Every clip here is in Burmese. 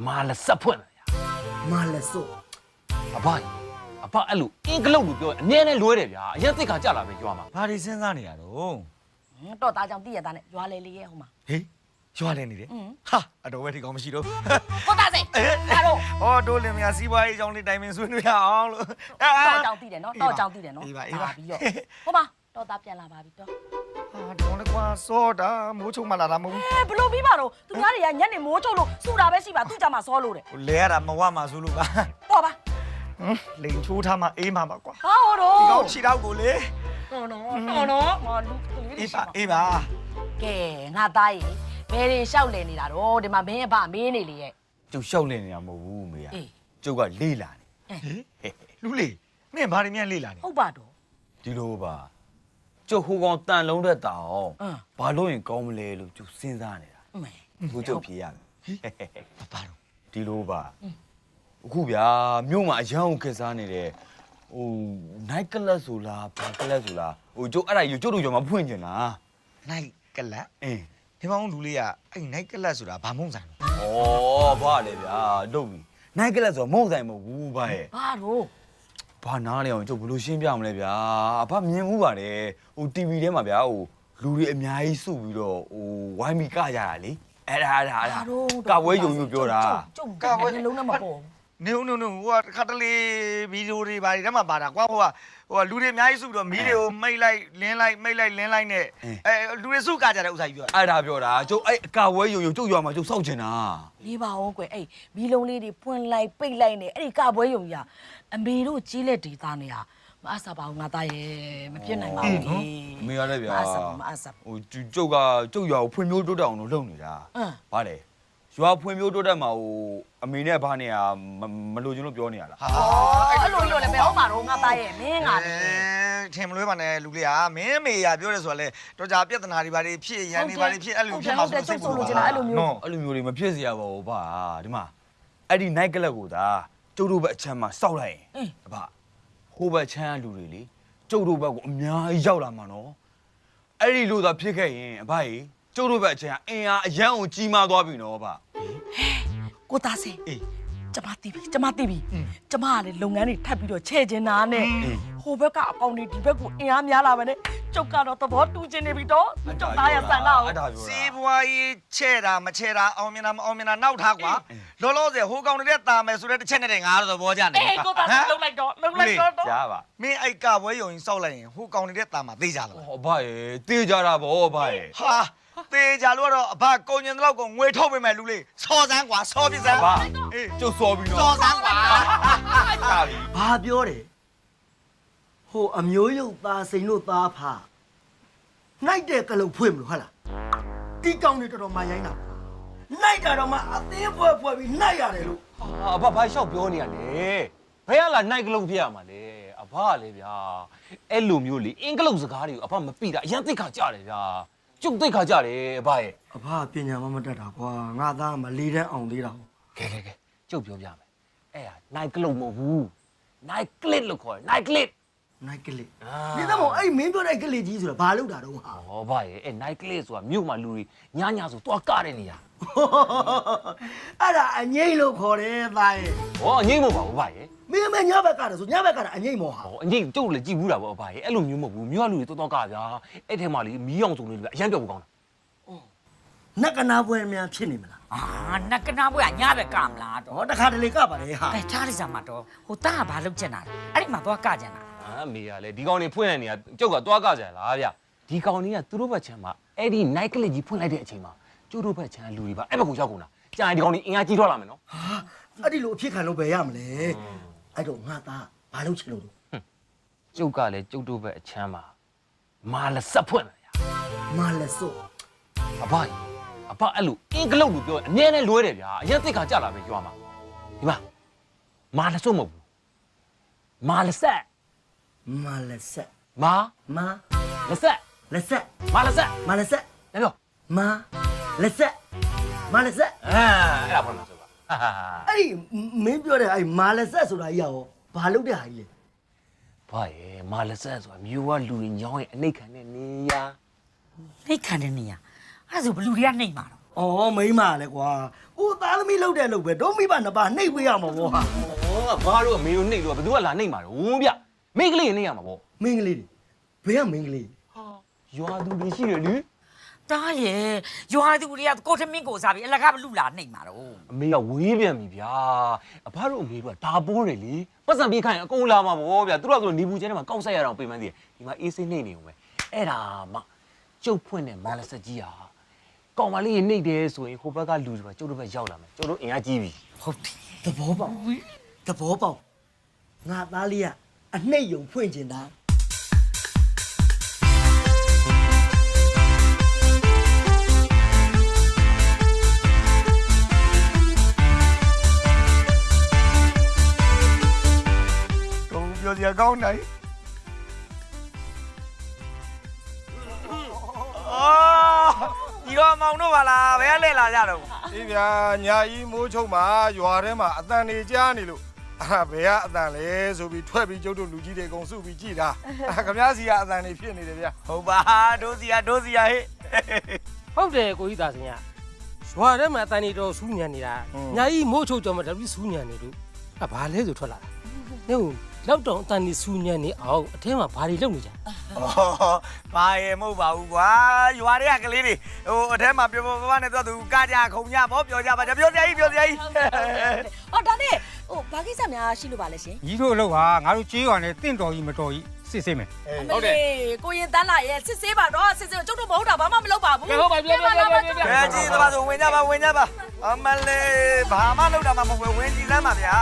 မာလဆက်ဖွင့်လာဗျာ မာလက်စို့ အဘအဲ့လိုအင်္ဂလုတ်လို့ပြောအမြဲတမ်းလွဲတယ်ဗျာအရင်သိခါကြလာပဲကြွားမှာ ဘာတွေစဉ်းစားနေရတော့ တော့သားကြောင့်တည့်ရသားနဲ့ရွာလေလေးရဲ့ဟိုမှာ ဟေးရွာလဲနေတယ်ဟာအတော်ပဲဒီကောင်မရှိတော့ ကိုသားစိတ်ဒါတော့ ဟောတိုးလင်မယာစီးပွားရေးအကြောင်းလေးတိုင်ပင်ဆွေးနွေးရအောင်လို့ တော့ကြောင့်တည့်တယ်နော်တော့ကြောင့်တည့်တယ်နော် ပြီးပါ ပြီးတော့ဟိုမှာတော့သားပြန်လာပါပြီတော့ ဟာဒီကောင်လည်းကွာစောတာမိုးချုံမှလာတာမဟုတ် ဘလို့ပြီးပါတော့သူများတွေကညနေမိုးချုပ်လို့စူတာပဲရှိပါသူ့ကြမှာစောလို့တယ် ဘူးလဲရတာမဝမှာဆိုလို့ပါ တော့ပါ လိန်ချိုးထားမှအေးမှာပါကွာ ဟာဟိုတော့ ဒီကောင်ခြေတော့ကိုလေ ဟုတ်နော်မလူကလေးတွေ အေး ရှိ ပါ ပါ အေးပါ ကဲငါသားရေဘယ်တွေလျှောက်လဲနေတာတော့ဒီမှာမင်းအဖမေးနေလေရဲ့ ကျုပ်ရှောက်လင်းနေတာမဟုတ်ဘူးမေရ အေး ကျုပ်ကလေးလာနေဟေးလူလေးမင်းဘာတွေမြန်လေးလာနေ ဟုတ်ပါတော့ ဒီလိုပါကျုပ်ဟိုကောင်တန်လုံးတဲ့တောင် အင်း ဘာလို့ရင်ကောင်းမလဲလို့ကျုပ်စဉ်းစားနေတာ အမေ ကိုကျုပ်ဖြေရမယ်ဘာတော့ဒီလိုပါအခုဗျာမြို့မှာအရန်ကိုခက်စားနေတဲ့ဟို night club ဆိုလားဘာ club ဆိုလားဟိုကျုပ်အဲ့ဒါယူကျုပ်တို့ကြောင့်မဖွင့်ကျင်တာ night club အင်းဒီမောင်လူလေးကအဲ့ night club ဆိုတာဘာမုံဆိုင်လဲဩဘာလဲဗျာတော့ပြီ night club ဆိုတာမုံဆိုင်မဟုတ်ဘူးဗျာရဲ့ ဘာတော့ ဘာနားလဲအောင်ကျုပ်ဘယ်လိုရှင်းပြမလဲဗျာဘာမြင်မှုပါတယ်ဟို TV ထဲမှာဗျာဟိုလူတွေအများကြီးစုပြီးတော့ဟိုဝိုင်းပြီးကကြတာလေအဲ့ဒါကဝဲယုံယုံပြောတာ ကျုပ်ကဝဲလုံးနဲ့မပေါ် နေဦးဟိုကခတ်တလေးဗီဒီယိုတွေဘာတွေထဲမှာပါတာကွာဟိုကလူတွေအများကြီးစုပြီးတော့မီးတွေကိုမိတ်လိုက်လင်းလိုက်မိတ်လိုက်လင်းလိုက်နဲ့လူတွေစုကကြတဲ့ဥစ္စာကြီးပြောအဲ့ဒါပြောတာကျုပ်အဲ့အကဝဲယုံယုံကျုပ်ရွာမှာကျုပ်စောက်ချင်တာ လေးပါအောင်ကွယ်အဲ့မီးလုံးလေးတွေဖွင့်လိုက်ပိတ်လိုက်နေအဲ့ဒီကပွဲယုံကြီးအမေတို့ကြီးလက်ဒေသနေဟာမအပ်စားပါဘူးငါသားရဲ့မပြစ်နိုင်ပါဘူးလေ အမေရလည်းဗျာ မအပ်စားမအပ်စား ဟိုကျုပ်ကကျုပ်ရွာကိုဖွံ့ဖြိုးတိုးတက်အောင်လို့လုပ်နေတာ ဗါလေရွာဖွံ့ဖြိုးတိုးတက်မှာဟိုအမေနဲ့ဘာနေရမလို့ချင်းလို့ပြောနေရလားဟာ အဲ့လိုလိုလည်းမဟုတ်ပါတော့ငါသားရဲ့မင်းကလေ ထင်မလွဲပါနဲ့လူလေးဟာမင်းမေရပြောတယ်ဆိုတာလေတော့ကြာပြဿနာတွေဘာတွေဖြစ်ရန်တွေဘာတွေဖြစ်အဲ့လိုဖြစ်မှာဆိုစိတ်ပူအဲ့လိုမျိုးတွေမဖြစ်เสียပါဘူးဗျာဒီမှာအဲ့ဒီ night club ကိုသာကျုပ်တို့ဘက်အချမ်းမှာစောက်လိုက်ရင်ဗျာဟိုဘက်ချမ်းလူတွေလေကျုပ်တို့ဘက်ကိုအများကြီးရောက်လာမှာနော်အဲ့ဒီလိုသာဖြစ်ခဲ့ရင်အဘကြီးကျုပ်တို့ဘက်အချမ်းအင်အားအရန်ကိုကြီးမားသွားပြီနော်ဗျာ ကိုသားစေ အေး ကျမသိပြီကျမကလည်းလုပ်ငန်းတွေထပ်ပြီးတော့ချဲ့ကျင်တာနဲ့ဟိုဘက်ကအကောင့်တွေဒီဘက်ကိုအင်အားများလာမယ်နဲ့ကျုပ်ကတော့သဘောတူချင်နေပြီတော့ကျုပ်သားရဆန်တော့ စီးပွားရေးချဲ့တာမချဲ့တာအောင်မြင်တာမအောင်မြင်တာနောက်ထားကွာလောလောဆယ်ဟိုကောင်တွေတာမယ်ဆိုတဲ့တစ်ချက်နဲ့တည်းငါတော့သဘောကျနေ အေးကိုသားစေလုံးလိုက်တော့ ရပါမင်းအိုက်ကပွဲယုံရင်စောက်လိုက်ရင်ဟိုကောင်တွေတာမှာသိကြလား ဟောဘာရဲ့တေးကြတာဗောဘာရဲ့ ဟာသေကြလို့ကတော့အဘကုန်ကျင်တော့ကိုငွေထုတ်ပေးမယ်လူလေးစော်စမ်းကွာစော်ပြစမ်း ဘာ အေး ကျုပ်စော်ပြီး စော် တော့ စမ်းကွာ တာပြီ ဘာပြောတယ်ဟိုအမျိုးရုပ်သားစိန်တို့သားဖာနိုင်တဲ့ကလုံဖွင့်မလို့ဟုတ်လားဒီကောင်တွေတော်တော်မှရိုင်းတာနိုင်တာတော့မှအသေးဖွဲ့ပြီးနိုင်ရတယ်လို့ အဘဘာလျှောက်ပြောနေရလဲဘယ်ကလာနိုင်ကလုံးဖြစ်ရမှာလဲအဘကလေဗျာအဲ့လိုမျိုးလေအင်္ဂလုတ်စကားတွေကိုအဘမသိတာအရင်သိခါကြတယ်ဗျာကျုပ်သိခါကြတယ်အဘရဲ့ အဖပညာမတတ်တာကွာငါသားမလေးတန်းအောင်သေးတာ ကဲကျုပ်ပြောပြမယ်အဲ့ဟာနိုင်ကလုံးမဟုတ်ဘူးနိုင်ကလစ်လို့ခေါ်တယ်နိုင်ကလစ် နိုင်ကလေးဒီသမောအဲ့မင်းပြောတဲ့ကလေးကြီးဆိုတာဘာလုပ်တာတော့ဟာ ဟောဗျာရဲ့အဲ့နိုင်ကလစ်ဆိုတာမြို့မှာလူတွေညဆိုသွားကတဲ့နေရာ အဲ့ဒါအငိမ့်လို့ခေါ်တယ်သားရဲ့ ဟောအငိမ့်မဟုတ်ပါဘူးဗျာရဲ့ မင်းမညဘက်ကတော့ဆိုညဘက်ကတော့အငိမ့်မောဟာ ဟောအငိမ့်ကျုပ်လည်းကြည့်ဘူးတာပေါ့ဗျာရဲ့အဲ့လိုမျိုးမဟုတ်ဘူးမြို့ကလူတွေသွားကဗျာအဲ့ထဲမှာလေမီးအောင်စုံလေးတွေအရင်ပြောက်ကောင်းတာ နက်ကနာပွဲများဖြစ်နေမလား အာနကနာဘွေကညဘက်ကမလားတော့ ဟောတခါတလေကပါတယ်ဟာ အဲချားရစမှာတော့ဟိုတာကဘာလုပ်ချင်တာလဲအဲ့ဒီမှာသွားကကြင်တာ အမေကလည်းဒီကောင်တွေဖွင့်တဲ့နေရာကျုပ်ကသွားကကြလားဗျဒီကောင်တွေကသူတို့ဘက်ချမ်းမှာအဲ့ဒီ night club ကြီးဖွင့်လိုက်တဲ့အချိန်မှာကျုပ်တို့ဘက်ချမ်းလူတွေပါအဲ့ဘက်ကိုရောက်ကုန်တာကြာရင်ဒီကောင်တွေအင်အားကြီးထွက်လာမယ်နော် ဟာအဲ့ဒီလိုအဖြစ်ခံလို့ပဲရမလဲအဲ့တော့ငါသားဘာလုပ်ချင်လို့ ကျုပ်ကလည်းကျုပ်တို့ဘက်အချမ်းမှာမာလဆက်ဖွင့်လာရ မာလက်စို့ အဘအဲ့လိုအင်္ဂလုတ်လို့ပြောအမြဲတမ်းလွဲတယ်ဗျာအရင်သိခါကြလာပဲကြွားမှာဒီမှာမာလဆုတ်မဟုတ်ဘူးမာလဆက် မာလက်ဆက် မာ မာ လက်ဆက် လက်ဆက် မာလဆက် မာလက်ဆက် လည်းပြော မာလက်ဆက်မာလက်ဆက် အဲ့ဒါဖွင့်မှာဆိုပါဟာဟာ အဲ့ဒီမင်းပြောတဲ့အဲ့မာလက်ဆက်ဆိုတာကြီးရောဘာလုပ်တဲ့ဟာကြီးလဲ ဘာရဲ့မာလဆက်ဆိုတာမြို့ကလူတွေညောင်းရဲ့အနှိတ်ခံတဲ့နေရာ နှိတ်ခံတဲ့နေရအဲ့ဒါဆိုဘလူတွေကနှိတ်မှာတော့ ဩမိမလဲကွာကိုသားသမီးလောက်တဲ့လောက်ပဲတို့မိဘနှစ်ပါးနှိပ်ပေးရမှာပေါ့ဟာ ဩဘာလို့အမေကိုနှိပ်လို့ဘယ်သူကလာနှိပ်မှာတော့ဗျမိန်းကလေးနှိပ်ရမှာပေါ့ မင်းကလေးဘယ်ကမင်းကလေး ရွာသူတွေရှိတယ်လေ တားရဲ့ရွာသူတွေကကိုထမင်းကိုစားပြီးအလကားဘလူလာနှိမ်မှာတော့ အမေကဝေးပြန်ပြီဗျာအဖတို့အမေတို့ကဒါပိုးတယ်လေပတ်စံပြေးခိုင်းအကုန်လာမှာပေါ့ဗျာသူတို့ကဆိုနေဘူးကျဲထဲမှာကောက်ဆက်ရအောင်ပြင်မှန်းသေးတယ်ဒီမှာအေးစိမ့်နှိပ်နေုံပဲအဲ့ဒါမှကျုပ်ဖွင့်တဲ့မန္တဆက်ကြီးဟာကောင်မလေးနှိပ်တယ်ဆိုရင်ဟိုဘက်ကလူတွေကကျုပ်တို့ဘက်ရောက်လာမယ်ကျုပ်တို့အင်အားကြီးပြီ ဟုတ်တယ် သဘောပေါက်ငါသားလေးကအနှိပ်ယုံဖွင့်ကျင်တာပြောစရာကောင်းနိုင်ဒီတော့မောင်တို့ပါလားဘယ်လဲလာကြတော့ အေးဗျာညာကြီးမိုးချုံမှာရွာထဲမှာအတန်နေကြားနေလို့ဘယ်ကအတန်လဲဆိုပြီးထွက်ပြီးကျုပ်တို့လူကြီးတွေအကုန်စုပြီးကြည်တာခမည်းစီကအတန်နေဖြစ်နေတယ်ဗျာ ဟုတ်ပါဒိုးစီယာဟဲ့ ဟုတ်တယ်ကိုကြီးသားစင်ရရွာထဲမှာအတန်နေတော့စူးညံနေတာညာကြီးမိုးချုပ်ကြော်မှာတပည့်စူးညံနေလို့ဘာလဲဆိုထွက်လာတာနေဟုတ်လောက်တော့အတန်နေစူးညံနေအောင်အထဲမှာဘာတွေလုပ်နေကြ ဘာရဲ့မဟုတ်ပါဘူးကွာရွာတွေကကလေးတွေဟိုအထဲမှာပြောပြောပါနဲ့တော့သူကကြခုံကြပေါ့ပြောကြပါကြပြောစရာကြီး ဟောဒါနဲ့ဟိုဘာကိစ္စများရှိလို့ပါလဲရှင် ကြီးတို့အလုပ်ဟာငါတို့ကြေးရွာနဲ့တင့်တော်ကြီးမတော်ကြီးစစ်စစ်မယ် ဟုတ်တယ်ကိုရင်တန်းလာရဲ့စစ်ဆေးပါတော့စစ်ဆေးကျုပ်တို့မဟုတ်တာဘာမှမလုပ်ပါဘူး ဟုတ်ပါပြီပြော ဘယ်ကြီးသဘာဆိုဝင်ကြပါအမလေးဘာမှလုပ်တာမှမဟုတ်ဘူးဝင်ကြည့်စမ်းပါဗျာ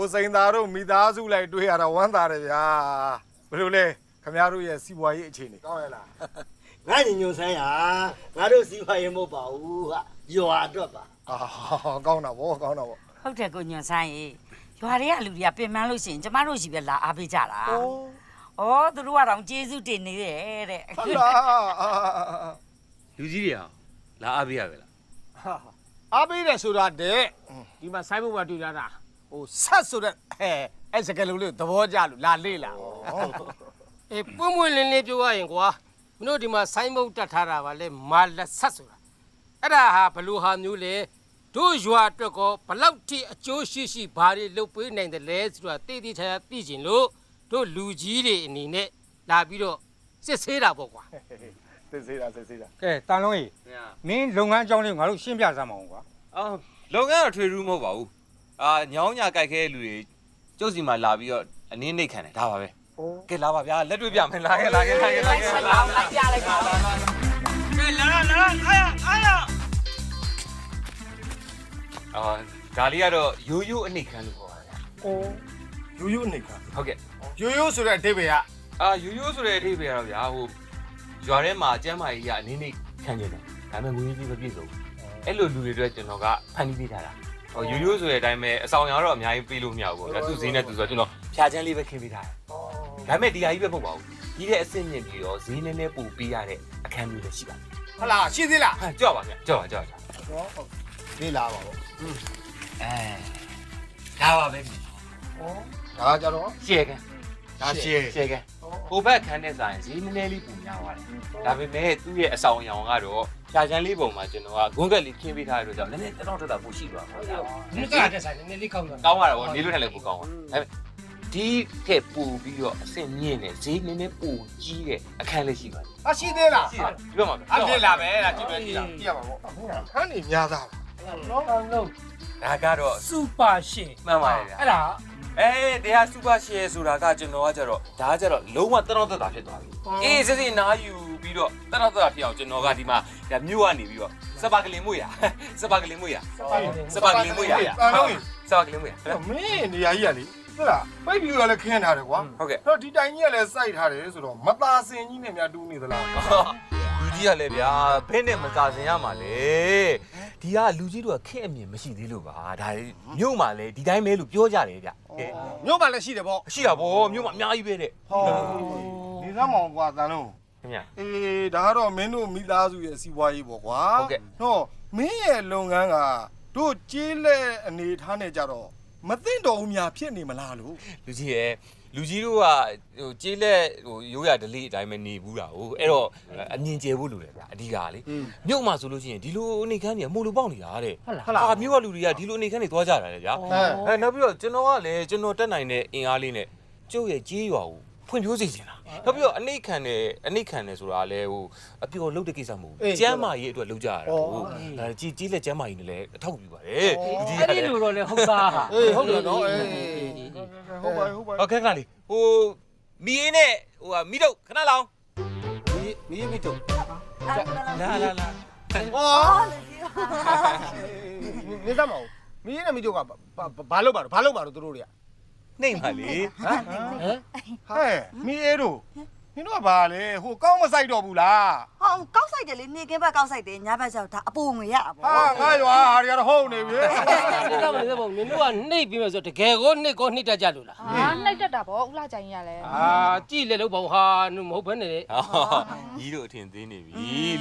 ကိုစိန်သားတို့မိသားစုလိုက်တွေ့ရတာဝမ်းသာတယ်ဗျာဘယ်လိုလဲခမည်းတော်ရဲ့စီးပွားရေးအခြေအနေကောင်းရလား ငါညညဆန်းရငါတို့စီးပွားရေးမဟုတ်ပါဘူးဟာရွာအတွက်ပါ ကောင်းတာဗောကောင်းတာဗော ဟုတ်တယ်ကိုညွန့်ဆိုင်ရေရွာတွေကလူတွေကပြင်ပန်းလို့ရှိရင်ကျမတို့ရှိပဲလာအားပေးကြတာဩသူတို့ကတော့ကျေးဇူးတင်နေတယ်တဲ့ ဟုတ်လား လူကြီးတွေဟာလာအားပေးရပဲလား အားပေးတယ်ဆိုတာတဲ့ဒီမှာဆိုင်းဘုတ်မှာတွေ့လာတာဟိုဆက်ဆိုတဲ့အဲ့စကလုံးလေးသဘောကျလို့လာလေ့လာ အေးပွင့်ပွင့်လင်းလင်းပြောရရင်ကွာမင်းတို့ဒီမှာဆိုင်းဘုတ်တက်ထားတာပါလဲမာလက်ဆက်ဆိုတာအဲ့ဒါဟာဘလူဟာမျိုးလေတို့ရွာအတွက်ကောဘလောက်ထိအကျိုးရှိရှိဘာတွေလုပ်ပေးနိုင်တယ်လဲဆိုတာတိတိကျကျသိချင်လို့တို့လူကြီးတွေအနေနဲ့လာပြီးတော့စစ်ဆေးတာပေါ့ကွာ စစ်စေးတာ ကဲတန်လုံးကြီးမင်းလုပ်ငန်းအကြောင်းလေးကိုငါတို့ရှင်းပြစမ်းမအောင်ကွာ အော်လုပ်ငန်းတော့ထွေထူးမဟုတ်ပါဘူးအာညောင်းညာကြိုက်ခဲလူတွေကျုပ်စီမှာလာပြီးတော့အနည်းနှိတ်ခံတယ်ဒါပါပဲကဲလာပါဗျာလက်တွေ့ပြမယ်လာခဲ့လိုက်ပြလိုက်ပါ ကဲလာလာအားရအာဒါလေးကတော့ရိုးရိုးအနှိတ်ခံလို့ခေါ်တာဗျာ ရိုးရိုးအနေက ဟုတ်ကဲ့ ရိုးရိုးဆိုတဲ့အဓိပ္ပာယ်က အာရိုးရိုးဆိုတဲ့အထိပ္ပယ်ကတော့ဗျာဟိုရွာထဲမှာကျမ်းမာရေးကအနည်းနှိတ်ခံနေတယ်ဒါပေမဲ့ငွေကြီးမပြည့်စုံဘူးအဲ့လိုလူတွေအတွက်ကျွန်တော်ကဖန်တီးပေးထားတာဟိုရိုးရိုးဆိုတဲ့အတိုင်းပဲအဆောင်ရောင်တော့အများကြီးပေးလို့မရဘူးပေါ့ဒါသူဈေးနဲ့သူဆိုတော့ကျွန်တော်ဖြာချမ်းလေးပဲခင်းပေးထားတယ်ဒါပေမဲ့ဒီဟာကြီးပဲမဟုတ်ပါဘူးဒီတဲ့အဆင့်မြင့်ပြီးတော့ဈေးနည်းနည်းပိုပေးရတဲ့အခန်းမျိုးလည်းရှိပါတယ် ဟလာရှိသေးလား ဟာကြောက်ပါဗျာကြောက်ပါ ဒီလာပါဗော ဒါပါပဲ ဒါကြတော့ ရှယ်ကန် ဒါရှေ့ ရှယ်ကန်ဟိုဘက်ခန်းနဲ့ဆိုင်ဈေးနည်းနည်းလေးပုံများပါတယ်ဒါပေမဲ့သူ့ရဲ့အဆောင်ရောင်ကတော့ဖြာချမ်းလေးပုံမှာကျွန်တော်ကဂွန်းကက်လေးခင်းပေးထားရလို့ကြောင့်နည်းနည်းတောက်တောက်တာပိုရှိသွားပါဗျာ ဒီကတက်ဆိုင်နည်းနည်းလေးကောင်းသွား ကောင်းရတာဗောနေလို့ထိုင်လည်းပိုကောင်းပါဒါပေမဲ့ဒီထက်ပိုပြီးတော့အဆင့်မြင့်တဲ့ဈေးနည်းနည်းပိုကြီးတဲ့အခန်းလေးရှိပါတယ် အရှိသေးလား ရှိတယ်ဒီဘက်မှာ အပြည့်လာပဲလားကြည့်ပဲကြည့်လား ကြည့်ရပါဗောခန်းနေများသား လုံးလုံး ဒါကတော့ စူပါရှင် မှန်ပါတယ်ဗျာ အဲ့ဒါ တရားစူပါရှယ်ဆိုတာကကျွန်တော်ကကြတော့ဒါကကြတော့လုံးဝတတော်သက်တာဖြစ်သွားပြီအေးစစ်စစ်နားယူပြီးတော့တတော်သက်တာဖြစ်အောင်ကျွန်တော်ကဒီမှာဒါမြို့ကနေပြီးတော့စပါကလင်မွေရစပါကလင်မွေရစပါကလင်မွေရ တာလုံးကြီး စပါကလင်မွေရ မင်းနေရာကြီးကလေဟုတ်လားပိတ်ပြီးတော့လည်းခင်းထားတယ်ကွာ ဟုတ်ကဲ့ တော့ဒီတိုင်ကြီးကလည်းစိုက်ထားတယ်ဆိုတော့မသာစင်ကြီးနဲ့များတူးနေသလား လူကြီးကလည်းဗျာဘယ်နဲ့မစားစင်ရမှာလဲဒီကလူကြီးတို့ကခက်အမြင်မရှိသေးလို့ပါဒါမြို့မှာလည်းဒီတိုင်းပဲလို့ပြောကြတယ်ဗျ မြို့မှာလည်းရှိတယ်ပေါ့ ရှိတာဗောမြို့မှာအများကြီးပဲတဲ့ ဟောဒီသမောင်ကွာတန်လုံး ခင်ဗျာ အေးဒါကတော့မင်းတို့မိသားစုရဲ့စီးပွားရေးပေါ့ကွာ ဟုတ်ကဲ့ ဟောမင်းရဲ့လုပ်ငန်းကတို့ကြေးလက်အနေထားနဲ့ကြတော့မသိတော်ဘူးများဖြစ်နေမလားလို့ လူကြီးရဲ့လူကြီးတို့ကဟိုကျေးလက်ဟိုရိုးရဒလေးအတိုင်းပဲနေဘူးတာဟိုအဲ့တော့အမြင်ကျယ်ဖို့လိုတယ်ဗျအဓိကလေမြို့မှာဆိုလို့ရှိရင်ဒီလိုအနေခန်းတွေကမို့လို့ပေါက်နေတာတဲ့ဟာမြို့ကလူတွေကဒီလိုအနေခန်းတွေသွားကြတာလေဗျာအဲနောက်ပြီးတော့ကျွန်တော်ကလည်းကျွန်တော်တက်နိုင်တဲ့အင်အားလေးနဲ့ကျုပ်ရဲ့ကြေးရွာကိုဖွံ့ဖြိုးစေချင်တာနောက်ပြီးတော့အနှိမ့်ခံတယ်ဆိုတာလည်းဟိုအပျော်လုပ်တဲ့ကိစ္စမဟုတ်ဘူးကျမ်းမာရေးအတွက်လုပ်ကြရတာဟိုကြေးလက်ကျမ်းမာရေးနဲ့လည်းအထောက်ပြုပါတယ်လူကြီးက အဲ့ဒီလိုတော့လေဟုတ်သားဟာ အေးဟုတ်တယ်နော်အေး ဟုတ်ပါဟုတ်ပါ ဟုတ်ကဲ့ခဏလေးဟိုမီးအေးနဲ့ဟိုမီးတော့ခဏလောင်း မီးတို့ လာ ဟောနေသမအောင်မီးနဲ့မီးတို့ကဘာလုပ်ပါတော့သူတို့တွေက နှိမ့်ပါလေ ဟဲ့မီးအေးတို့မင်းတို့ကဘာလဲဟိုကောင်းမဆိုင်တော့ဘူးလား ဟောကောက်ဆိုင်တယ်လေနေကင်းဘက်ကောက်ဆိုင်တယ်ညဘက်ကျတော့ဒါအပိုငွေရတာပေါ့ ဟာငါရွာဟာတွေကတော့ဟုတ်နေပြီ ဒီကမလေးပေါ့နင်တို့ကနှိပ်ပြီးမှဆိုတကယ်ကိုနှိပ်တတ်ကြလို့လား ဟာနှိပ်တတ်တာပေါ့ဥလာကြိုင်ကြီးကလည်း ကြည့်လေလို့ပေါ့ဟာနင်မဟုတ်ဘဲနဲ့လေ ကြီးတို့အထင်သေးနေပြီ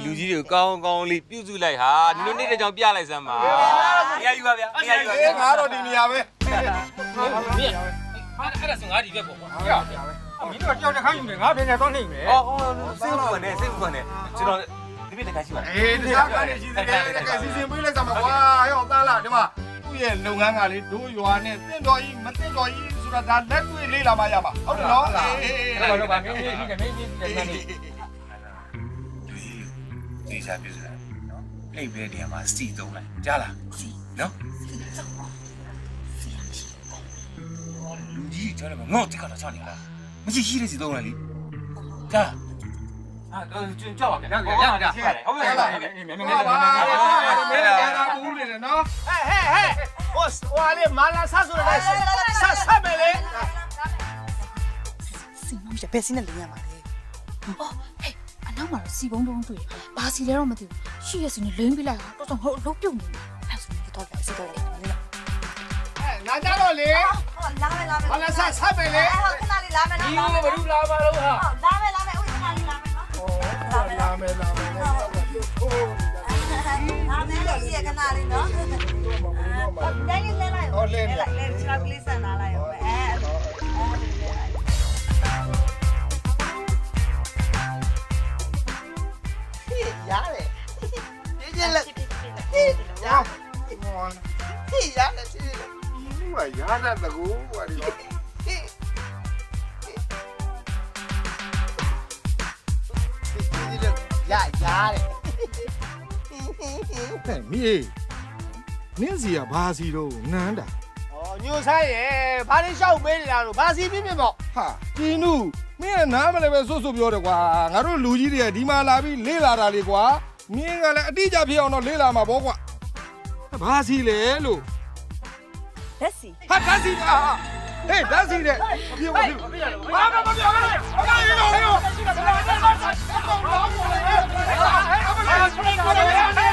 လူကြီးတွေကိုကောင်းကောင်းလေးပြုစုလိုက်ဟာဒီလိုနေတဲ့ကြောင်ပြလိုက်စမ်းပါနေရာယူပါဗျာနေရာယူပါ အေးငါတော့ဒီနေရာပဲ မြင်ဟာအဲ့ဒါဆိုငါဒီဘက်ပေါ့ကွာ မင်းတို့ကြောက်တဲ့ခိုင်းယူနေငါပြင်နေတော့နှိမ့်မယ် အော်စိတ်ဝင်နေကျွန်တော်ဒီပြတခါရှိပါ အေးဒီစားကနေရှိသေးတယ်တကယ်စီစဉ်ပေးလိုက်စမ်းပါကွာဟဲ့သားလားဒီမှာသူ့ရဲ့လုပ်ငန်းကလေဒိုးရွာနဲ့တင့်တော်ကြီးမတင့်တော်ကြီးဆိုတာဒါလက်တွေ့လေးလာမှရမှာဟုတ်တယ်နော်အေး တော့မင်းကြီးရှိတယ်မင်းကြီးရှိတယ်မင်းကြီး ဒီစားပြစရာနော်အဲ့ဘယ်နေရာမှာစီသုံးလိုက်ကြားလားစီနော်လူကြီးကြားတယ်မငေါ့တိကတော့ချနေလားမရှိရှိတဲ့စီသုံးလိုက်လေကြား ကျွန်ကြောက်ပါဗျာဟုတ်ကဲ့ဟုတ်ကဲ့ ပါပါမင်းကြားတာဘူးလေနော် ဟဲ့ဟိုလေမာလာဆဆိုတဲ့ဆက်မယ်လေ စီမမရှိဘယ်စီနဲ့လင်းရမှာလဲ အော်ဟဲ့အနောက်မှာတော့စီပုံးတုံးတွေ့ဘာစီလဲတော့မသိဘူးရှိရစီနဲ့လိမ့်ပြလိုက်တာတော့ဟိုလုံးပြုတ်နေအဲ့ဆိုရင်တော့စီတော့လေ ငါကြတော့လေ ဟုတ်လာမယ် မာလာဆက်မယ်လေ ဟုတ်ခဏလေးလာမယ်နော် ဒီလိုဘယ်လိုလာမှာလို့ဟာ လာမယ်ဦးခဏလေးလာမယ်နော်လာမယ်လေစီခဏလေးနော်တိုင်းလေးလဲလိုက်လဲချောက်ကလေးဆန်လာလိုက်ရောရတယ်ဒီကျလက်ရရရတယ် မရတဲ့တကူဘာဒီဟဲ့မီးနင်းစီကဘာစီတော့နန်းတာ ညိုဆိုင်ရယ်ဘာလို့ရှောက်ပေးနေတာလို့ဘာစီပြင်းပြပေါ့ ဟာကျင်းနူမင်းကနားမလဲပဲစွတ်စွတ်ပြောတယ်ကွာငါတို့လူကြီးတွေကဒီမှာလာပြီးလေ့လာတာလေကွာမင်းကလည်းအတိအကျဖြစ်အောင်တော့လေ့လာမှာပေါ့ကွာဘာစီလဲလို့ လက်စီ ဟာဓာတ်စီဟာဟေးဓာတ်စီတဲ့ပြေပါပြေဘာမပြောနဲ့ဘာလို့လဲ